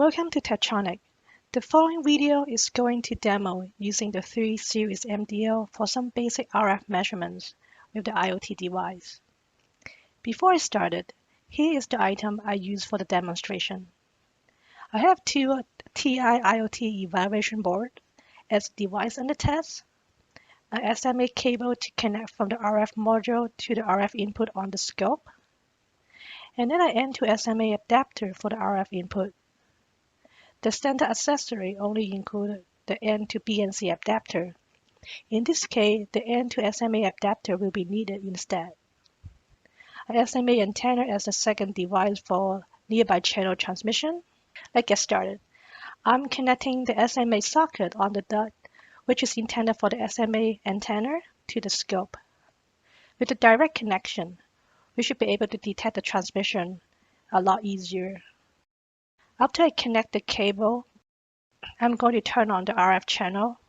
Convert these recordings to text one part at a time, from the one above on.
Welcome to Tetronic. The following video is going to demo using the Series MDO for some basic RF measurements with the IoT device. Before I started, here is the item I use for the demonstration. I have two TI IoT evaluation board as a device under test, a SMA cable to connect from the RF module to the RF input on the scope, and then an N to SMA adapter for the RF input. The standard accessory only includes the N to BNC adapter. In this case, the N to SMA adapter will be needed instead. A SMA antenna as the second device for nearby channel transmission. Let's get started. I'm connecting the SMA socket on the dot, which is intended for the SMA antenna, to the scope. With the direct connection, we should be able to detect the transmission a lot easier. After I connect the cable, I'm going to turn on the RF channel.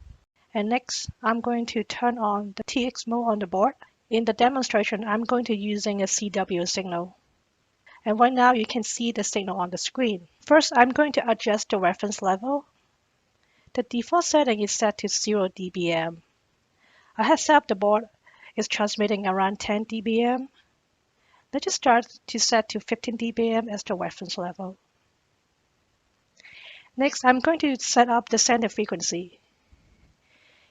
And next, I'm going to turn on the TX mode on the board. In the demonstration, I'm going to using a CW signal. And right now, you can see the signal on the screen. First, I'm going to adjust the reference level. The default setting is set to 0 dBm. I have set up the board is transmitting around 10 dBm. Let's just start to set to 15 dBm as the reference level. Next, I'm going to set up the center frequency.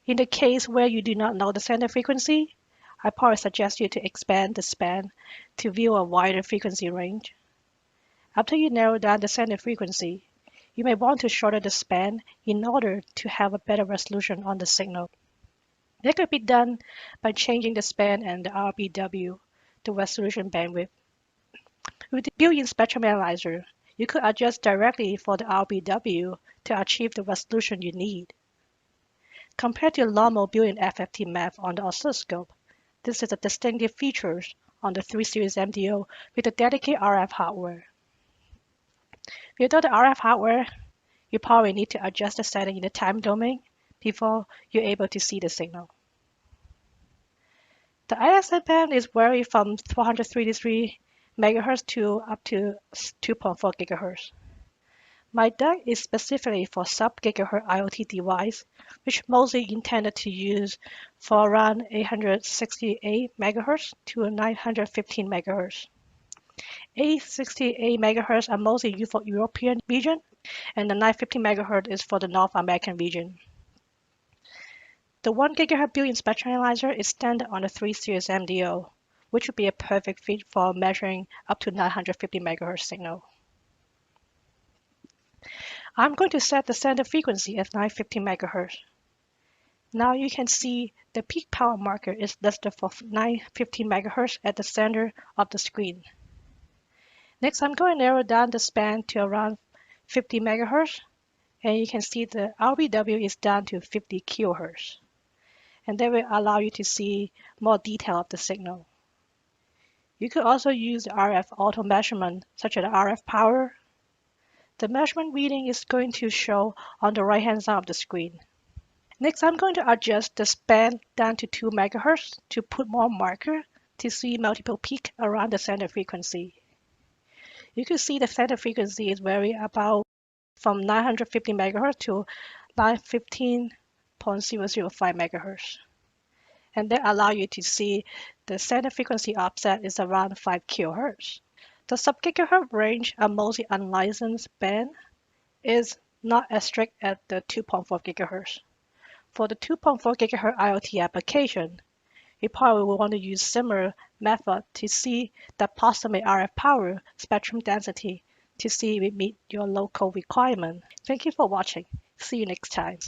In the case where you do not know the center frequency, I probably suggest you to expand the span to view a wider frequency range. After you narrow down the center frequency, you may want to shorten the span in order to have a better resolution on the signal. That could be done by changing the span and the RBW, the resolution bandwidth. With the built-in spectrum analyzer, you could adjust directly for the RBW to achieve the resolution you need. Compared to normal built-in FFT map on the oscilloscope, this is a distinctive feature on the Series MDO with the dedicated RF hardware. Without the RF hardware, you probably need to adjust the setting in the time domain before you're able to see the signal. The ISM band is vary from 433 MHz to up to 2.4 GHz. My duct is specifically for sub-gigahertz IoT device, which mostly intended to use for around 868 MHz to 915 MHz. 868 MHz are mostly used for European region, and the 915 MHz is for the North American region. The 1 GHz built-in spectrum analyzer is standard on the Series MDO, which would be a perfect fit for measuring up to 950 MHz signal. I'm going to set the center frequency at 950 MHz. Now you can see the peak power marker is listed for 950 MHz at the center of the screen. Next, I'm going to narrow down the span to around 50 MHz, and you can see the RBW is down to 50 kHz. And that will allow you to see more detail of the signal. You could also use the RF auto measurement, such as the RF power. The measurement reading is going to show on the right-hand side of the screen. Next, I'm going to adjust the span down to 2 MHz to put more marker to see multiple peaks around the center frequency. You can see the center frequency is vary about from 950 MHz to 915.005 MHz. And that allows you to see the center frequency offset is around 5 kHz. The sub-gigahertz range, a mostly unlicensed band, is not as strict as the 2.4 GHz. For the 2.4 GHz IoT application, you probably will want to use similar method to see the approximate RF power spectrum density to see if it meets your local requirement. Thank you for watching. See you next time.